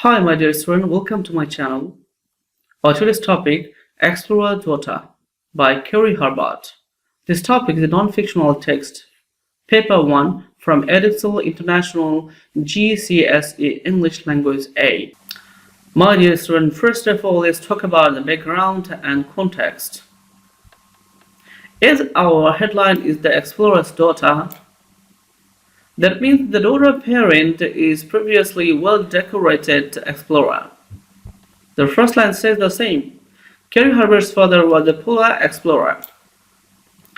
Hi, my dear student, welcome to my channel. Our today's topic, Explorer Daughter by KARI HERBERT. This topic is a non-fictional text, Paper 1 from EDEXCEL International GCSE English Language A. My dear student, first of all, let's talk about the background and context. As our headline is the Explorer's Daughter, that means the daughter parent is previously well-decorated explorer. The first line says the same. KARI Herbert's father was a polar explorer.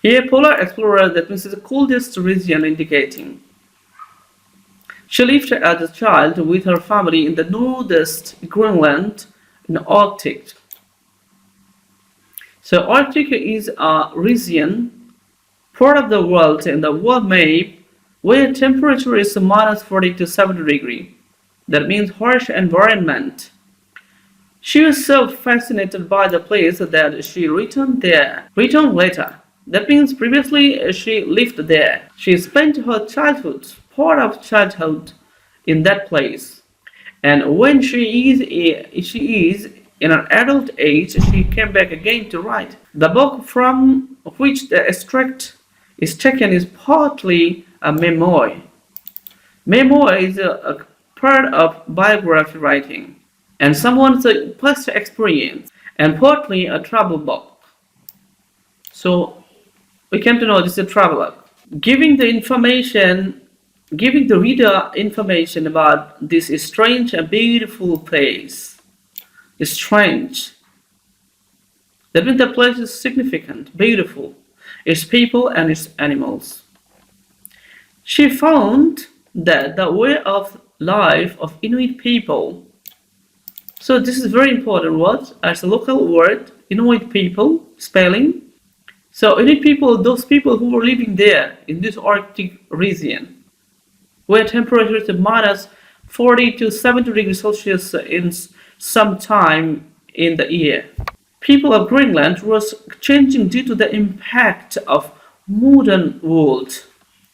Here, polar explorer, that means the coldest region indicating. She lived as a child with her family in the northeast Greenland in the Arctic. So Arctic is a region, part of the world in the world map, where temperature is minus 40 to 70 degrees. That means harsh environment. She was so fascinated by the place that she returned later. That means previously she lived there. She spent her childhood, part of childhood, in that place. And when she is in an adult age, she came back again to write. The book from which the extract is taken is partly a memoir. Memoir is a part of biography writing and someone's past experience, and partly a travel book. So we came to know this is a traveler. Giving the reader information about this strange and beautiful place. It's strange. That means the place is significant, beautiful. Its people and its animals. She found that the way of life of Inuit people, so this is very important word, as a local word, Inuit people, spelling. So Inuit people, those people who were living there in this Arctic region, where temperature is minus 40 to 70 degrees Celsius in some time in the year. People of Greenland was changing due to the impact of modern world.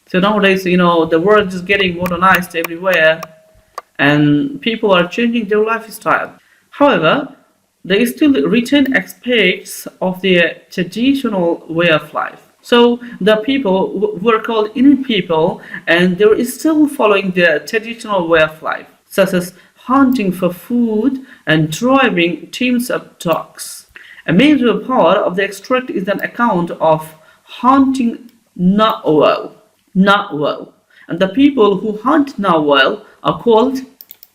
So nowadays, the world is getting modernized everywhere and people are changing their lifestyle. However, they still retain aspects of their traditional way of life. So the people were called Inuit people and they were still following their traditional way of life, such as hunting for food and driving teams of dogs. A major part of the extract is an account of hunting narwhal. And the people who hunt narwhal are called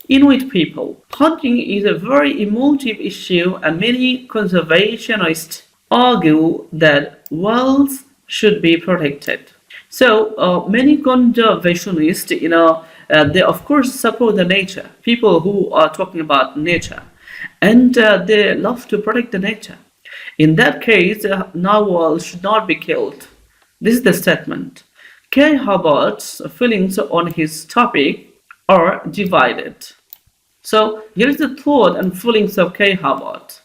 Inuit people. Hunting is a very emotive issue and many conservationists argue that whales should be protected. So many conservationists, they of course support the nature. People who are talking about nature. And they love to protect the nature. In that case, narwhal should not be killed. This is the statement. KARI Herbert's feelings on his topic are divided. So here is the thought and feelings of KARI Herbert.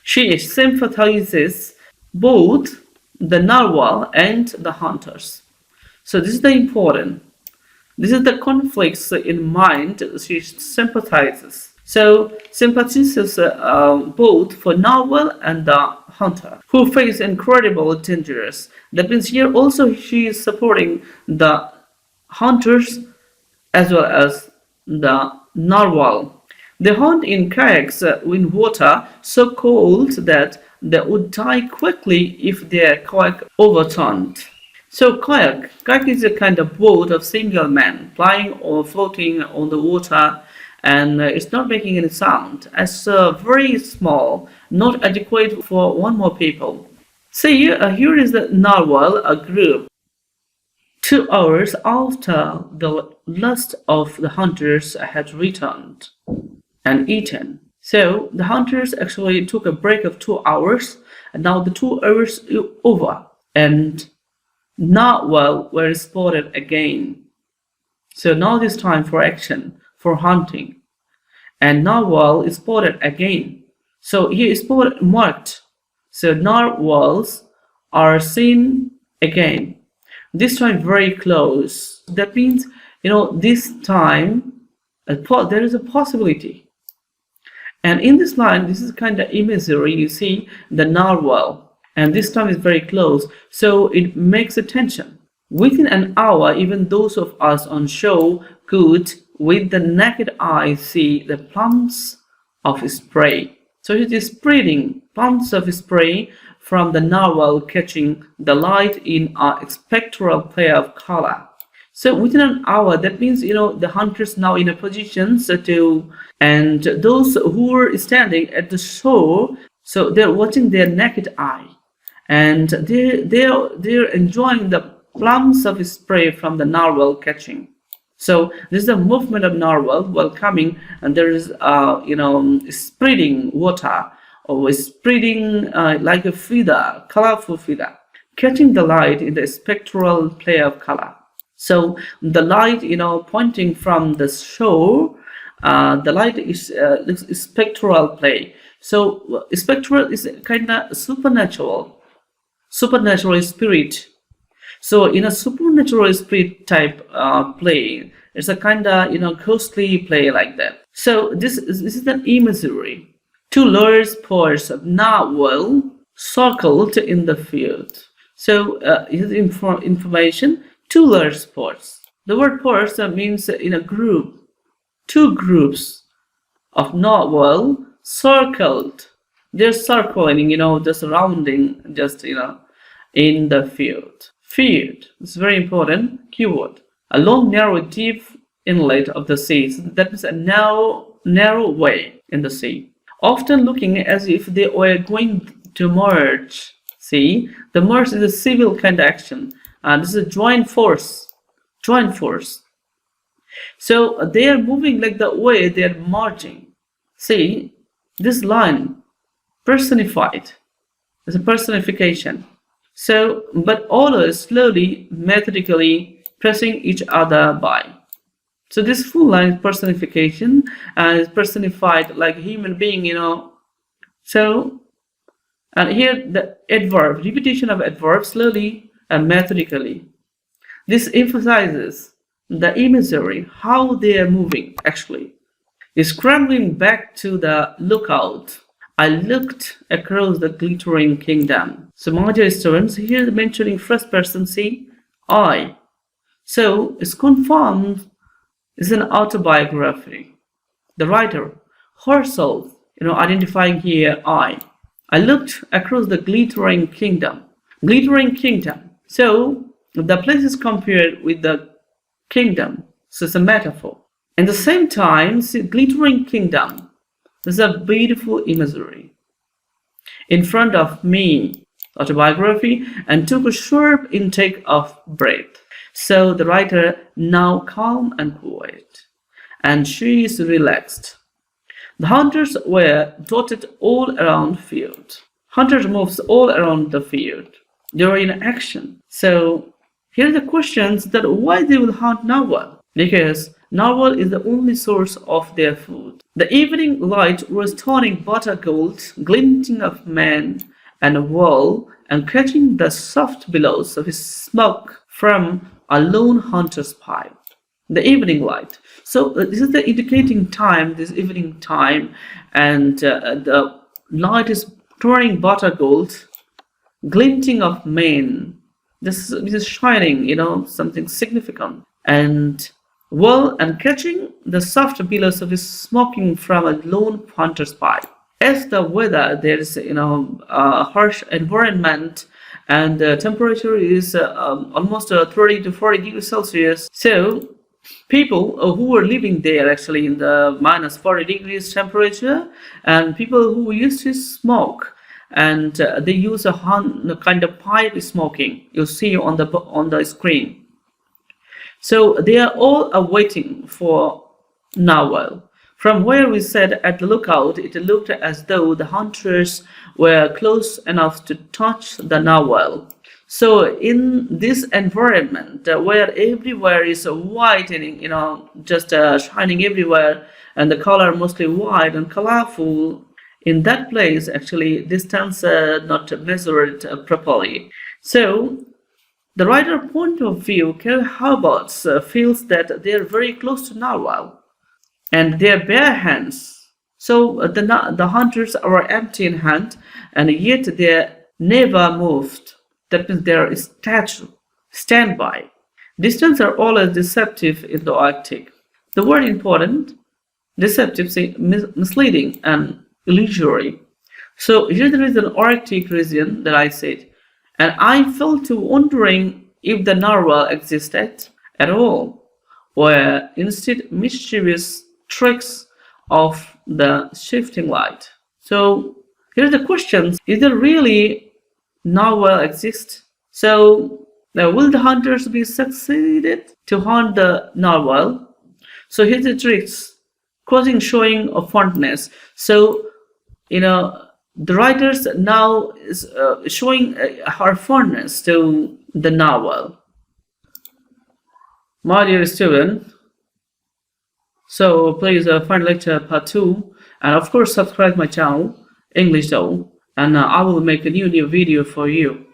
She sympathizes both the narwhal and the hunters. So this is the important. This is the conflicts in mind she sympathizes. So sympathizes both for narwhal and the hunter, who face incredible dangers. That means here also she is supporting the hunters as well as the narwhal. They hunt in kayaks in water so cold that they would die quickly if their kayak overturned. So kayak is a kind of boat of single man flying or floating on the water, and it's not making any sound. It's very small, not adequate for one more people. See, here is the narwhal, a group. 2 hours after the last of the hunters had returned and eaten. So the hunters actually took a break of 2 hours, and now the 2 hours is over, and narwhal were spotted again. So now it is time for action, for hunting. And narwhal is spotted again. So here is spotted marked. So narwhals are seen again. This time very close. That means, this time There is a possibility. And in this line, this is kind of imagery. You see the narwhal, and this time is very close, so it makes a tension. Within an hour, even those of us on show could, with the naked eye, see the plums of spray. So it is spreading plums of spray from the narwhal catching the light in a spectral play of color. So within an hour, that means the hunters now in a position to, and those who are standing at the shore, so they're watching their naked eye, and they're enjoying the plums of spray from the narwhal catching. So this is the movement of narwhal while coming, and there is spreading water or spreading like a feather, colorful feather, catching the light in the spectral play of color. So the light, pointing from the shore, the light is spectral play. So spectral is kind of supernatural spirit. So in a supernatural spirit type play, it's a kind of ghostly play like that. So this is an imagery. Two large spots of narwhal circled in the field. So here's information. Two large spots. The word spots means in a group. Two groups of narwhal circled. They're circling, the surrounding, just in the field. Field. It's very important keyword. A long, narrow, deep inlet of the sea. So that means a narrow way in the sea. Often looking as if they were going to merge. See, the merge is a civil kind of action. This is a joint force. So they are moving like the way they are marching. See, this line personified. It's a personification. So, but always slowly, methodically pressing each other by. So this full line is personification and is personified like a human being, So, and here the adverb, repetition of adverb slowly and methodically. This emphasizes the imagery, how they are moving actually. Scrambling back to the lookout, I looked across the glittering kingdom. So my dear students, here mentioning first person, see, I. So it's confirmed it's an autobiography. The writer herself, identifying here I. I looked across the glittering kingdom. Glittering kingdom. So the place is compared with the kingdom. So it's a metaphor. At the same time, see, glittering kingdom. This is a beautiful imagery. In front of me, autobiography, and took a sharp intake of breath. So the writer now calm and quiet, and she is relaxed. The hunters were dotted all around field. Hunters moves all around the field. They were in action. So here are the questions that why they will hunt narwhal. Because narwhal is the only source of their food. The evening light was turning butter gold, glinting of man and wall, and catching the soft billows of his smoke from a lone hunter's pipe. The evening light. So this is the indicating time, this evening time, and the light is turning butter gold, glinting of mane. This is shining, something significant. And and catching the soft billows of his smoking from a lone hunter's pipe. As the weather, there is a harsh environment, and the temperature is almost 30 to 40 degrees Celsius. So people who were living there actually in the minus 40 degrees temperature, and people who used to smoke, and they use a kind of pipe smoking. You see on the screen. So they are all awaiting for narwhal. From where we said at the lookout, it looked as though the hunters were close enough to touch the narwhal. So in this environment where everywhere is whitening, just shining everywhere, and the color mostly white and colorful, in that place actually distance not measured properly. So the writer point of view, Kari Herbert feels that they are very close to narwhal. and their bare hands. So the hunters were empty in hand, and yet they never moved. That means they are statue, standby. Distance are always deceptive in the Arctic. The word important, deceptive, say misleading and illusory. So here there is an Arctic region that I said, and I fell to wondering if the narwhal existed at all, or instead mischievous tricks of the shifting light. So here's the question: is there really narwhal exist? So now will the hunters be succeeded to hunt the narwhal? So here's the tricks: causing showing of fondness. So the writers now is showing her fondness to the narwhal. My dear student, so please find lecture part 2, and of course subscribe my channel English Zone, and I will make a new video for you.